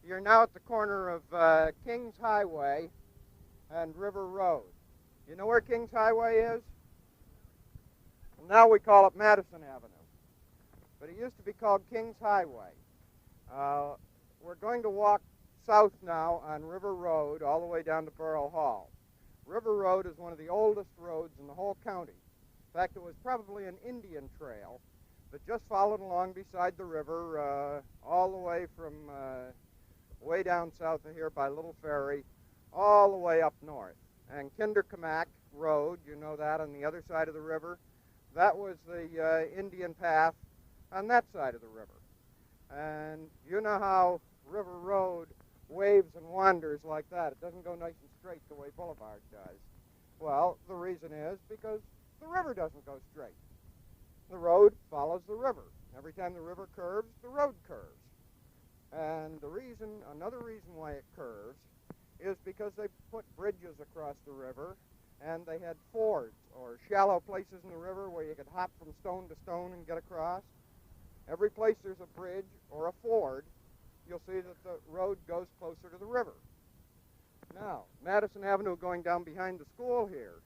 You're now at the corner of Kings Highway and River Road. You know where Kings Highway is? Well, now we call it Madison Avenue, but it used to be called Kings Highway. We're going to walk south now on River Road all the way down to Borough Hall. River Road is one of the oldest roads in the whole county. In fact, it was probably an Indian trail that just followed along beside the river all the way from way down south of here by Little Ferry all the way up north. And Kinderkamak Road, you know that, on the other side of the river, that was the Indian path on that side of the river. And you know how River Road waves and wanders like that. It doesn't go nice and straight the way Boulevard does. Well, the reason is because the river doesn't go straight. The road follows the river. Every time the river curves, the road curves. And another reason why it curves is because they put bridges across the river, and they had fords, or shallow places in the river where you could hop from stone to stone and get across. Every place there's a bridge or a ford, you'll see that the road goes closer to the river. Now, Madison Avenue going down behind the school here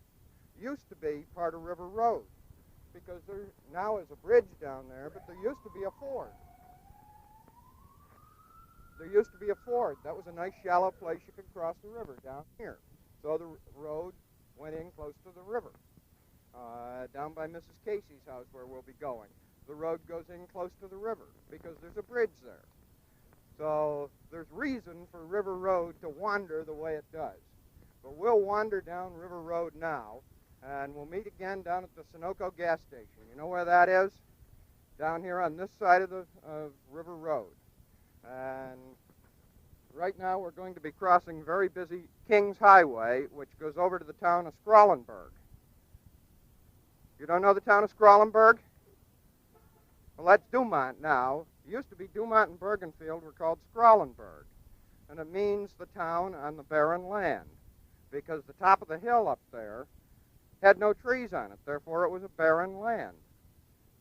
used to be part of River Road, because there now is a bridge down there, but there used to be a ford. There used to be a ford. That was a nice shallow place you could cross the river down here. So the road went in close to the river, down by Mrs. Casey's house where we'll be going. The road goes in close to the river because there's a bridge there. So there's reason for River Road to wander the way it does. But we'll wander down River Road now, and we'll meet again down at the Sunoco gas station. You know where that is? Down here on this side of River Road. And right now we're going to be crossing very busy Kings Highway, which goes over to the town of Scrollenberg. You don't know the town of Scrollenberg? Well, that's Dumont now. It used to be Dumont and Bergenfield were called Scrollenberg, and it means the town on the barren land, because the top of the hill up there had no trees on it, therefore it was a barren land.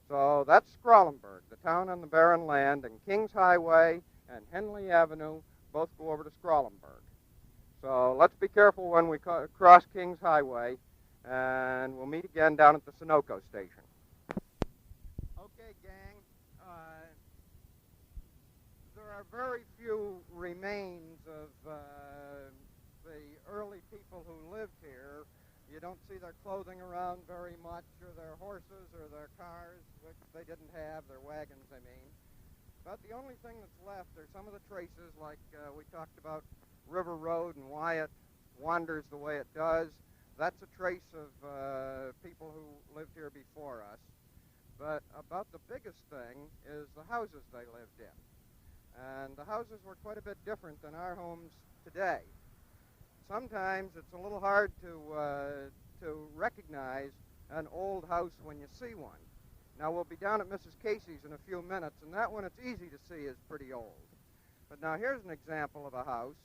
So that's Scrollenberg, the town on the barren land, and Kings Highway and Henley Avenue both go over to Scrollenberg. So let's be careful when we cross Kings Highway, and we'll meet again down at the Sunoco station. Okay, gang. There are very few remains of the early people who lived here. You don't see their clothing around very much, or their horses, or their cars, which they didn't have, their wagons, I mean. But the only thing that's left are some of the traces, like we talked about River Road and why it wanders the way it does. That's a trace of people who lived here before us. But about the biggest thing is the houses they lived in. And the houses were quite a bit different than our homes today. Sometimes it's a little hard to recognize an old house when you see one. Now, we'll be down at Mrs. Casey's in a few minutes, and that one, it's easy to see, is pretty old. But now here's an example of a house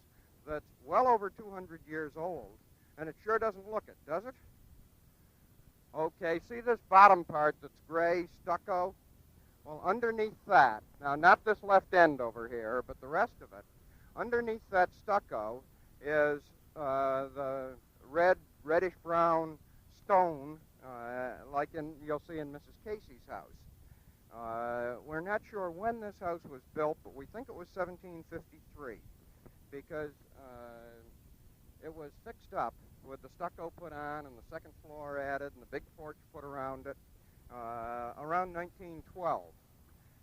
that's well over 200 years old, and it sure doesn't look it, does it? Okay, see this bottom part that's gray, stucco? Well, underneath that, now not this left end over here, but the rest of it, underneath that stucco is the reddish-brown stone, like you'll see in Mrs. Casey's house. We're not sure when this house was built, but we think it was 1753, because it was fixed up with the stucco put on and the second floor added and the big porch put around it around 1912.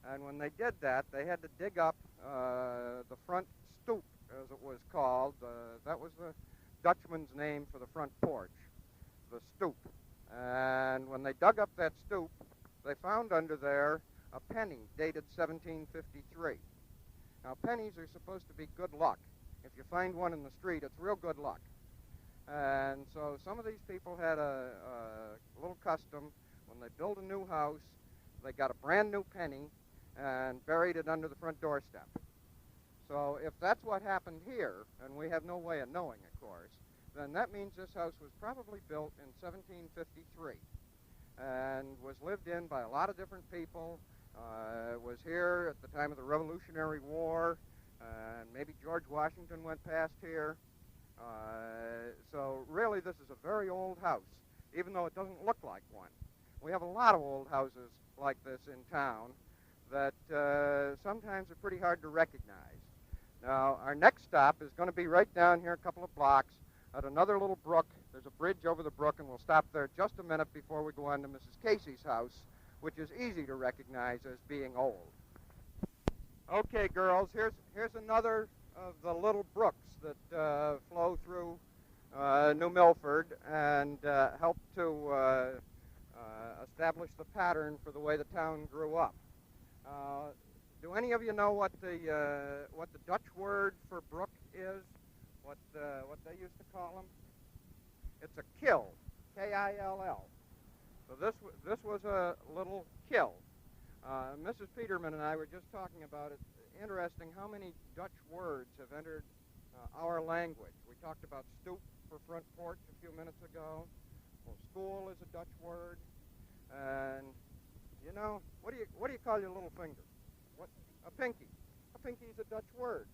And when they did that, they had to dig up the front stoop, as it was called. That was the Dutchman's name for the front porch, the stoop. And when they dug up that stoop, they found under there a penny dated 1753. Now, pennies are supposed to be good luck. If you find one in the street, it's real good luck. And so some of these people had a little custom. When they built a new house, they got a brand new penny and buried it under the front doorstep. So if that's what happened here, and we have no way of knowing, of course, then that means this house was probably built in 1753 and was lived in by a lot of different people. Was here at the time of the Revolutionary War, and maybe George Washington went past here. So really, this is a very old house, even though it doesn't look like one. We have a lot of old houses like this in town that sometimes are pretty hard to recognize. Now, our next stop is going to be right down here a couple of blocks at another little brook. There's a bridge over the brook, and we'll stop there just a minute before we go on to Mrs. Casey's house, which is easy to recognize as being old. Okay, girls, here's another of the little brooks that flow through New Milford and help to establish the pattern for the way the town grew up. Do any of you know what the Dutch word for brook is? What they used to call them? It's a kill, K-I-L-L. So this was a little kill. Mrs. Peterman and I were just talking about it. Interesting how many Dutch words have entered our language. We talked about stoop for front porch a few minutes ago. Well, school is a Dutch word. And you know, what do you call your little finger? What? A pinky. A pinky is a Dutch word.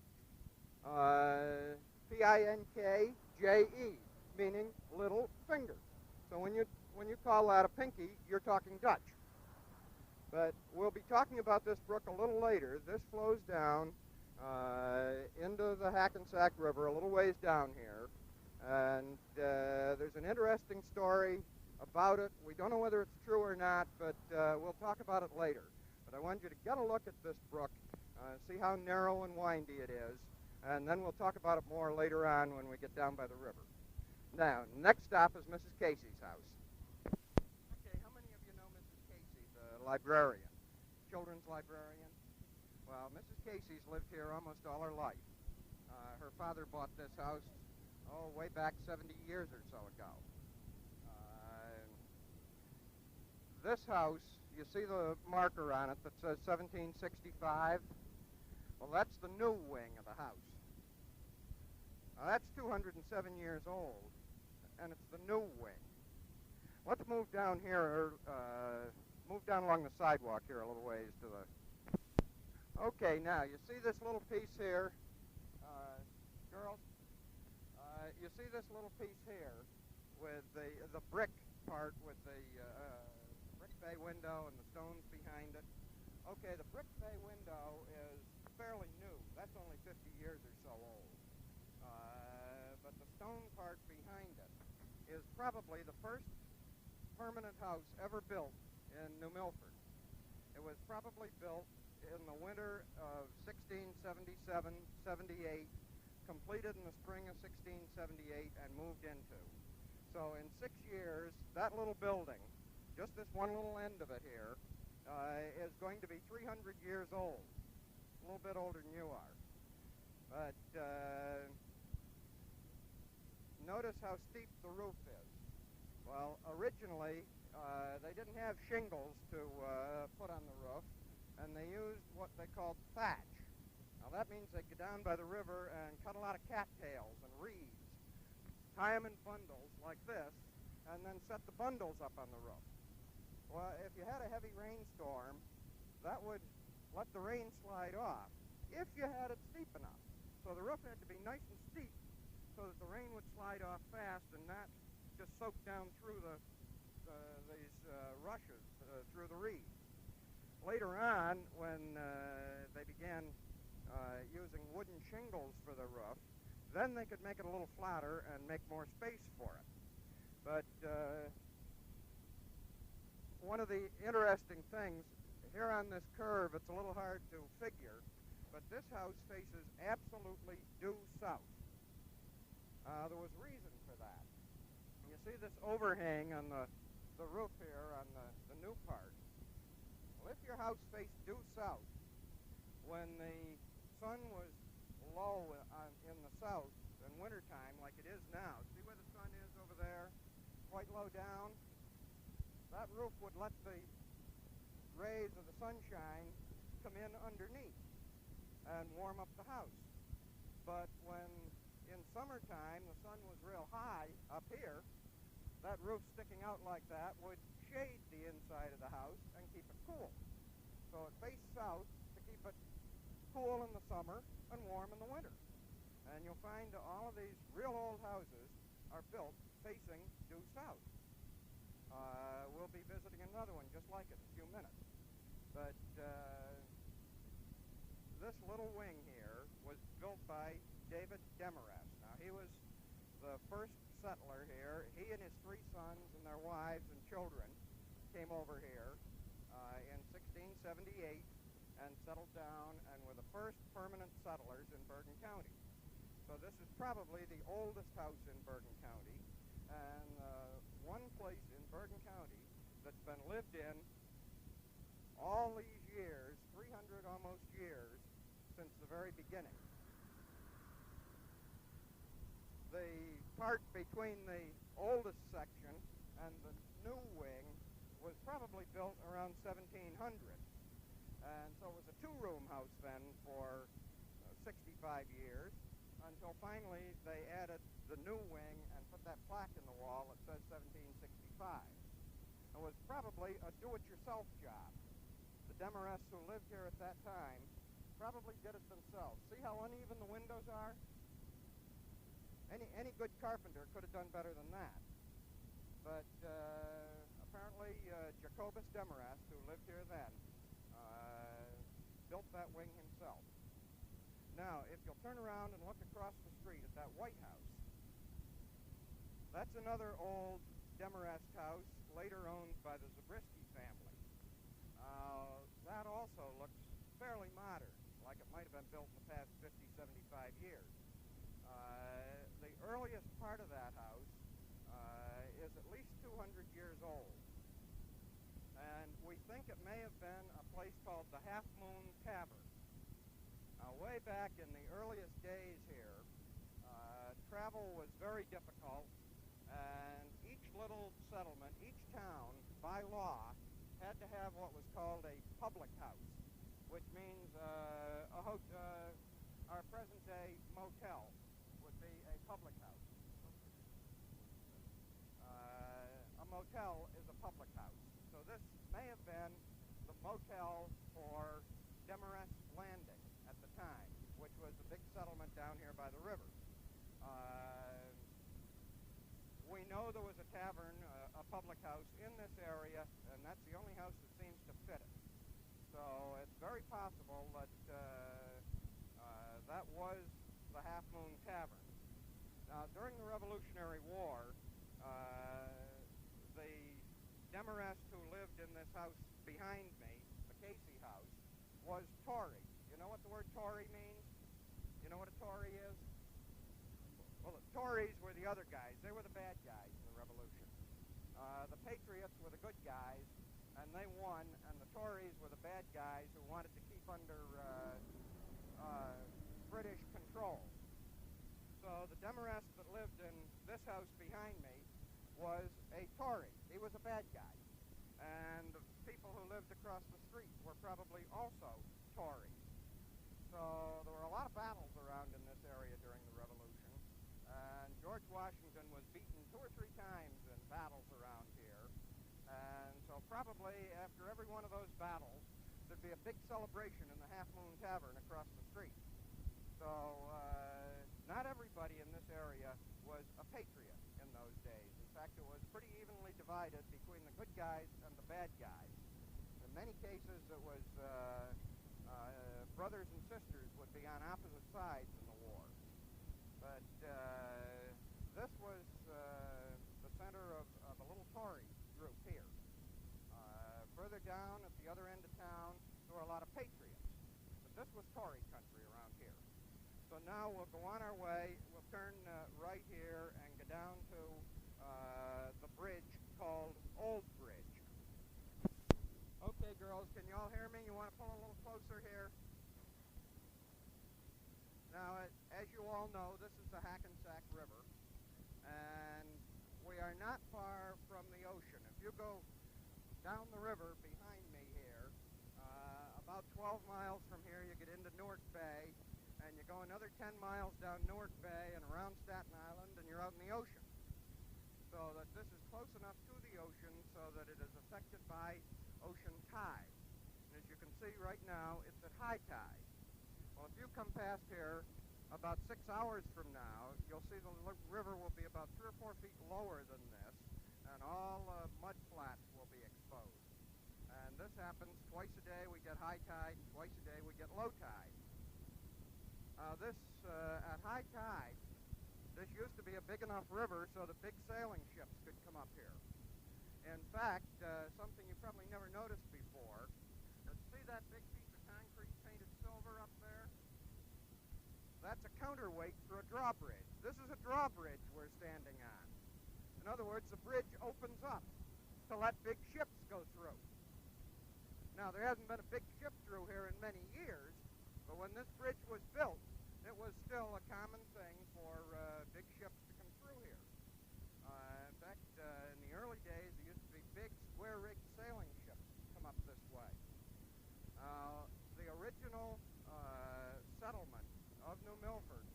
P-I-N-K-J-E, meaning little finger. So when you call that a pinky, you're talking Dutch. But we'll be talking about this brook a little later. This flows down into the Hackensack River a little ways down here. And there's an interesting story about it. We don't know whether it's true or not, but we'll talk about it later. But I want you to get a look at this brook, see how narrow and windy it is, and then we'll talk about it more later on when we get down by the river. Now, next stop is Mrs. Casey's house. Okay, how many of you know Mrs. Casey, the librarian, children's librarian? Well, Mrs. Casey's lived here almost all her life. Her father bought this house, way back 70 years or so ago. This house, you see the marker on it that says 1765? Well, that's the new wing of the house. Now, that's 207 years old, and it's the new wing. Let's move down here, move down along the sidewalk here a little ways to the... Okay, now, you see this little piece here, girls? You see this little piece here with the brick part with the brick bay window and the stones behind it. Okay, the brick bay window is fairly new. That's only 50 years or so old. But the stone part behind it is probably the first permanent house ever built in New Milford. It was probably built in the winter of 1677-78, completed in the spring of 1678, and moved into. So in 6 years, that little building, just this one little end of it here, is going to be 300 years old. A little bit older than you are. But notice how steep the roof is. Well, originally, they didn't have shingles to put on the roof, and they used what they called thatch. Now that means they go down by the river and cut a lot of cattails and reeds, tie them in bundles like this, and then set the bundles up on the roof. Well, if you had a heavy rainstorm, that would let the rain slide off, if you had it steep enough. So the roof had to be nice and steep so that the rain would slide off fast and not just soak down through these rushes, through the reeds. Later on, when they began using wooden shingles for the roof, then they could make it a little flatter and make more space for it. But one of the interesting things, here on this curve, it's a little hard to figure, but this house faces absolutely due south. There was reason for that. You see this overhang on the roof here on the new part. Well, if your house faced due south, when the sun was low in the south in wintertime, like it is now, see where the sun is over there, quite low down? That roof would let the rays of the sunshine come in underneath and warm up the house. But when in summertime the sun was real high up here, that roof sticking out like that would shade the inside of the house and keep it cool. So it faced south to keep it cool in the summer and warm in the winter. And you'll find all of these real old houses are built facing due south. We'll be visiting another one just like it in a few minutes. But this little wing here was built by David Demarest. Now, he was the first settler here. He and his 3 sons and their wives and children came over here in 1678 and settled down and were the first permanent settlers in Bergen County. So this is probably the oldest house in Bergen County, and one place in Bergen County that's been lived in all these years, 300 almost years, since the very beginning. The part between the oldest section and the new wing was probably built around 1700. And so it was a 2-room house then for 65 years, until finally they added the new wing and put that plaque in the wall that says 1765. It was probably a do-it-yourself job. The Demarests who lived here at that time probably did it themselves. See how uneven the windows are? Any good carpenter could have done better than that. But apparently Jacobus Demarest, who lived here then, built that wing himself. Now, if you'll turn around and look across the street at that White House, that's another old Demarest house, later owned by the Zabriskie family. That also looks fairly modern, like it might have been built in the past 50, 75 years. The earliest part of that house is at least 200 years old. And we think it may have been a place called the Half Moon Tavern. Now, way back in the earliest days here, travel was very difficult, and each little settlement, each town, by law, had to have what was called a public house, which means our present-day motel would be a public house. A motel is a public house. So this may have been the motel for Demarest Landing at the time, which was the big settlement down here by the river. We know there was a tavern, a public house in this area, and that's the only house that seems to fit it. So it's very possible that that was the Half Moon Tavern. Now, during the Revolutionary War, the Demarest who lived in this house behind me, the Casey house, was Tory. You know what the word Tory means? You know what a Tory is? Well, the Tories were the other guys. They were the bad guys in the Revolution. The Patriots were the good guys, and they won, and the Tories were the bad guys who wanted to keep under British control. So the Demarest that lived in this house behind me was a Tory. He was a bad guy. And the people who lived across the street were probably also Tories. So there were a lot of battles around in this area during the Revolution. And George Washington was beaten 2 or 3 times in battles around here. And so probably after every one of those battles, there'd be a big celebration in the Half Moon Tavern across the street. So not everybody in this area was a patriot in those days. In fact, it was pretty evenly divided between the good guys and the bad guys. In many cases, it was brothers and sisters would be on opposite sides in the war. But this was the center of a little Tory group here. Further down at the other end of town, there were a lot of patriots. But this was Tory country around here. So now we'll go on our way. We'll turn right here and go down to the bridge called Old Bridge. Okay, girls, can you all hear me? You want to pull a little closer here? Now, as you all know, this is the Hackensack River, and we are not far from the ocean. If you go down the river behind me here, about 12 miles from here, you get into Newark Bay, and you go another 10 miles down Newark Bay and around Staten Island, and you're out in the ocean. So that this is close enough to the ocean so that it is affected by ocean tide. And as you can see right now, it's at high tide. Well, if you come past here about 6 hours from now, you'll see the river will be about 3 or 4 feet lower than this, and all mud flats will be exposed. And this happens twice a day we get high tide, and twice a day we get low tide. At high tide, this used to be a big enough river so that big sailing ships could come up here. In fact, something you probably never noticed before, see that big piece of concrete painted silver up there? That's a counterweight for a drawbridge. This is a drawbridge we're standing on. In other words, the bridge opens up to let big ships go through. Now, there hasn't been a big ship through here in many years, but when this bridge was built, it was still a common thing for big ships to come through here. In fact, in the early days, there used to be big square-rigged sailing ships come up this way. The original settlement of New Milford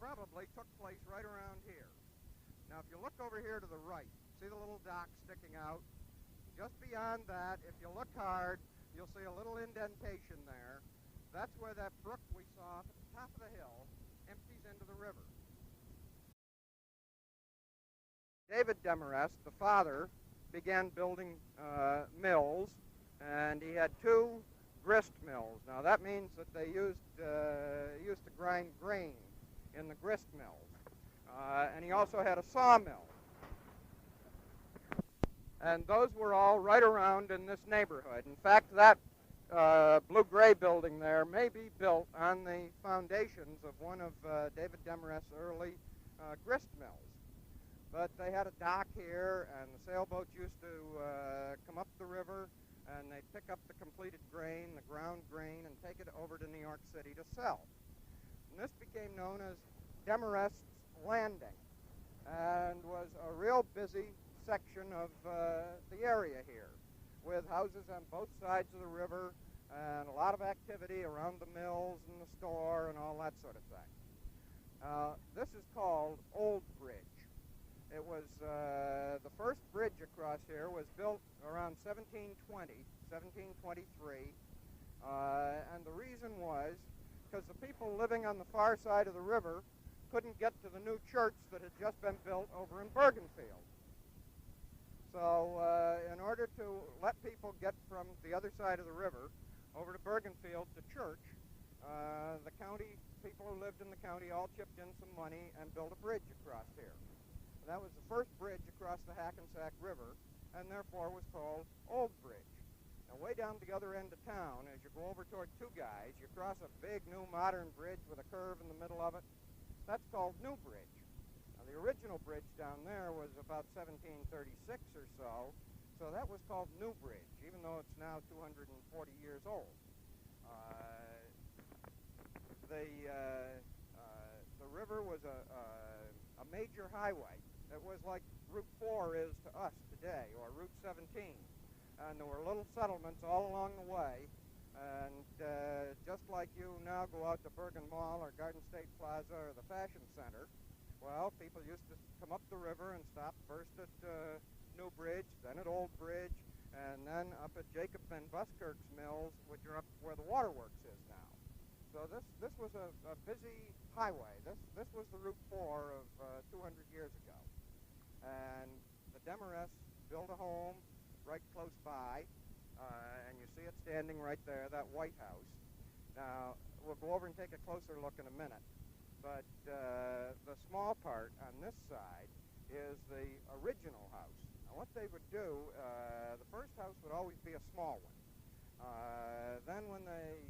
probably took place right around here. Now, if you look over here to the right, see the little dock sticking out? Just beyond that, if you look hard, you'll see a little indentation there. That's where that brook we saw at the top of the hill empties into the river. David Demarest, the father, began building mills, and he had 2 grist mills. Now that means that they used to grind grain in the grist mills, and he also had a sawmill. And those were all right around in this neighborhood. In fact, that blue-gray building there may be built on the foundations of one of David Demarest's early grist mills. But they had a dock here, and the sailboats used to come up the river, and they'd pick up the completed grain, the ground grain, and take it over to New York City to sell. And this became known as Demarest's Landing, and was a real busy section of the area here, with houses on both sides of the river and a lot of activity around the mills and the store and all that sort of thing. This is called Old Bridge. It was the first bridge across here was built around 1723, and the reason was because the people living on the far side of the river couldn't get to the new church that had just been built over in Bergenfield. So in order to let people get from the other side of the river over to Bergenfield to church, the county, people who lived in the county all chipped in some money and built a bridge across here. And that was the first bridge across the Hackensack River, and therefore was called Old Bridge. Now way down the other end of town, as you go over toward Two Guys, you cross a big new modern bridge with a curve in the middle of it. That's called New Bridge. The original bridge down there was about 1736 or so, so that was called New Bridge, even though it's now 240 years old. The river was a major highway. It was like Route 4 is to us today, or Route 17. And there were little settlements all along the way, and just like you now go out to Bergen Mall or Garden State Plaza or the Fashion Center, well, people used to come up the river and stop first at New Bridge, then at Old Bridge, and then up at Jacob Van Buskirk's mills, which are up where the waterworks is now. So this was a busy highway. This was the Route 4 of 200 years ago. And the Demarests built a home right close by, and you see it standing right there, that White House. Now, we'll go over and take a closer look in a minute. But the small part on this side is the original house. Now what they would do, the first house would always be a small one. Then when they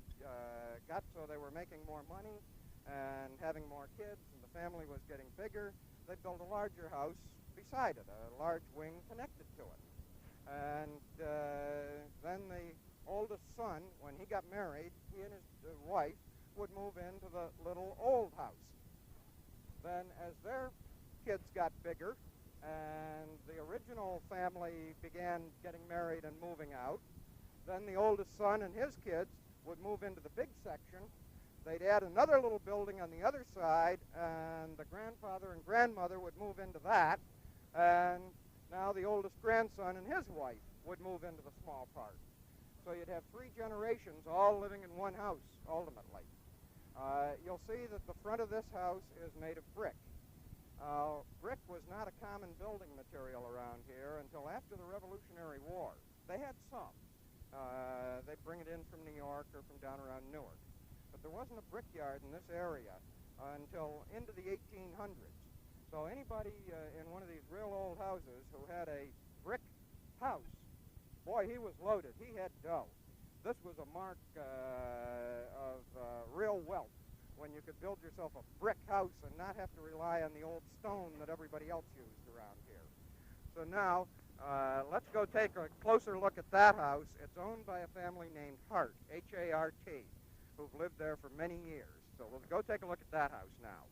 got so they were making more money and having more kids and the family was getting bigger, they built a larger house beside it, a large wing connected to it. And then the oldest son, when he got married, he and his wife would move into the little old house. Then as their kids got bigger and the original family began getting married and moving out, then the oldest son and his kids would move into the big section. They'd add another little building on the other side, and the grandfather and grandmother would move into that, and now the oldest grandson and his wife would move into the small part. So you'd have 3 generations all living in one house, ultimately. you'll see that the front of this house is made of brick. Brick was not a common building material around here until after the Revolutionary War. They had some. They bring it in from New York or from down around Newark. But there wasn't a brickyard in this area until into the 1800s. So anybody in one of these real old houses who had a brick house, boy, he was loaded. He had dough. This was a mark of real wealth, when you could build yourself a brick house and not have to rely on the old stone that everybody else used around here. So now, let's go take a closer look at that house. It's owned by a family named Hart, H-A-R-T, who've lived there for many years. So we'll go take a look at that house now.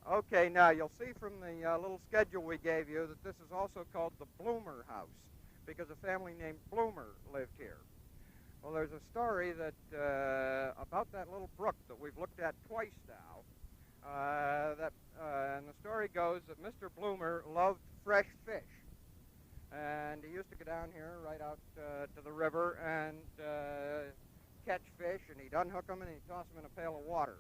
Okay, now you'll see from the little schedule we gave you that this is also called the Bloomer House, because a family named Bloomer lived here. Well, there's a story that about that little brook that we've looked at twice now. And the story goes that Mr. Bloomer loved fresh fish, and he used to go down here right out to the river and catch fish, and he'd unhook them and he'd toss them in a pail of water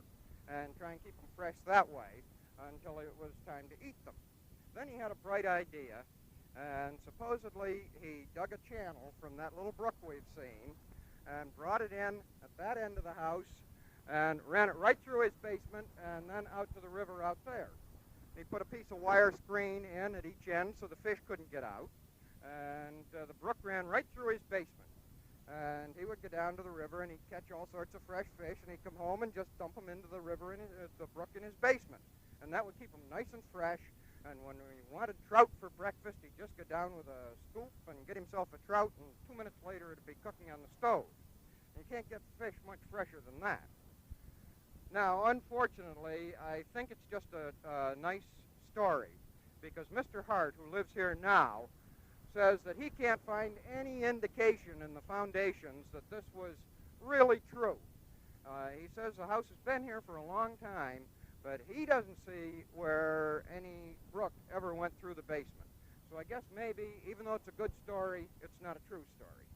and try and keep them fresh that way until it was time to eat them. Then he had a bright idea, and supposedly he dug a channel from that little brook we've seen and brought it in at that end of the house and ran it right through his basement and then out to the river out there. He put a piece of wire screen in at each end so the fish couldn't get out, and the brook ran right through his basement. And he would go down to the river and he'd catch all sorts of fresh fish, and he'd come home and just dump them into the river in the brook in his basement. And that would keep them nice and fresh. And when he wanted trout for breakfast, he'd just go down with a scoop and get himself a trout, and 2 minutes later it'd be cooking on the stove. You can't get fish much fresher than that. Now, unfortunately, I think it's just a nice story, because Mr. Hart, who lives here now, says that he can't find any indication in the foundations that this was really true. He says the house has been here for a long time, but he doesn't see where any brook ever went through the basement. So I guess maybe, even though it's a good story, it's not a true story.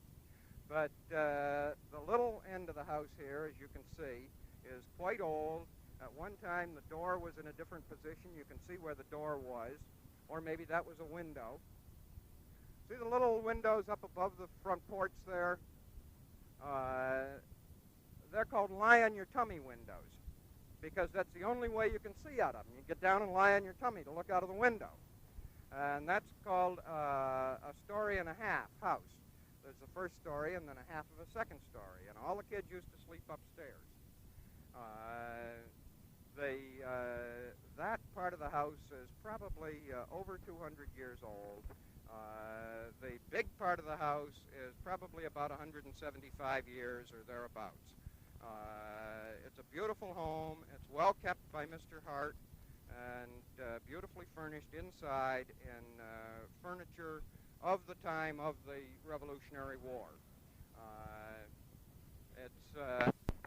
But the little end of the house here, as you can see, is quite old. At one time, the door was in a different position. You can see where the door was, or maybe that was a window. See the little windows up above the front porch there? They're called lie-on-your-tummy windows, because that's the only way you can see out of them. You get down and lie on your tummy to look out of the window. And that's called a story and a half house. There's the first story and then a half of a second story, and all the kids used to sleep upstairs. That part of the house is probably over 200 years old. The big part of the house is probably about 175 years or thereabouts. It's a beautiful home. It's well kept by Mr. Hart, and beautifully furnished inside in furniture of the time of the Revolutionary War.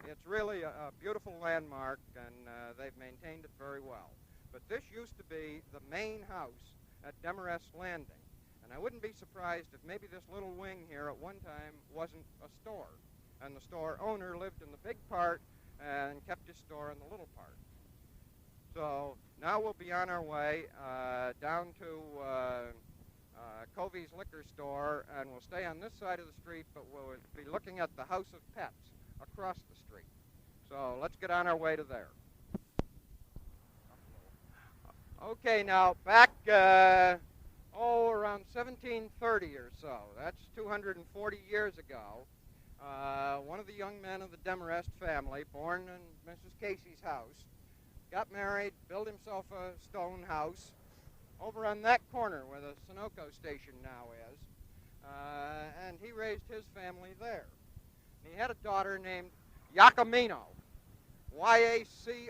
It's really a beautiful landmark, and they've maintained it very well. But this used to be the main house at Demarest Landing. And I wouldn't be surprised if maybe this little wing here at one time wasn't a store, and the store owner lived in the big part and kept his store in the little part. So now we'll be on our way down to Covey's Liquor Store, and we'll stay on this side of the street, but we'll be looking at the House of Pets across the street. So let's get on our way to there. Okay, now back around 1730 or so. That's 240 years ago. One of the young men of the Demarest family, born in Mrs. Casey's house, got married, built himself a stone house over on that corner where the Sunoco station now is, and he raised his family there. And he had a daughter named Yacomina, Y-A-C-O-M-I-N-A,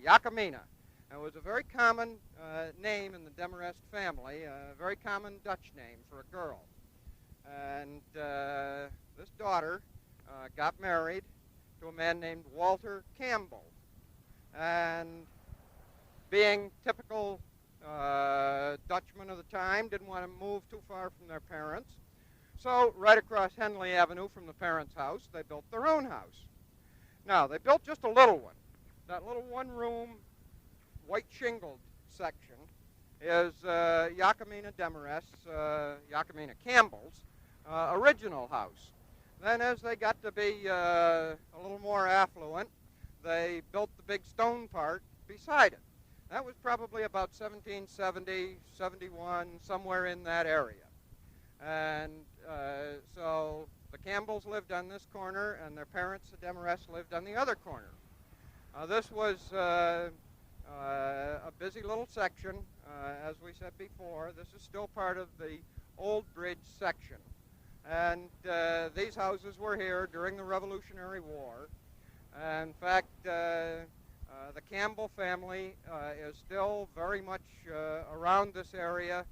Yacomina. It was a very common name in the Demarest family, a very common Dutch name for a girl. And this daughter got married to a man named Walter Campbell. And being typical Dutchmen of the time, didn't want to move too far from their parents. So right across Henley Avenue from the parents' house, they built their own house. Now, they built just a little one. That little one-room, white shingled section is Jacquemina Demarest, Jacquemina Campbell's original house. Then as they got to be a little more affluent, they built the big stone part beside it. That was probably about 1770, 71, somewhere in that area. And so the Campbells lived on this corner, and their parents, the Demarest, lived on the other corner. This was a busy little section. As we said before, this is still part of the Old Bridge section. And these houses were here during the Revolutionary War. In fact, the Campbell family is still very much around this area.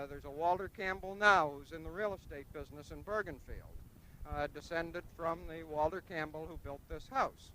There's a Walter Campbell now who's in the real estate business in Bergenfield, descended from the Walter Campbell who built this house.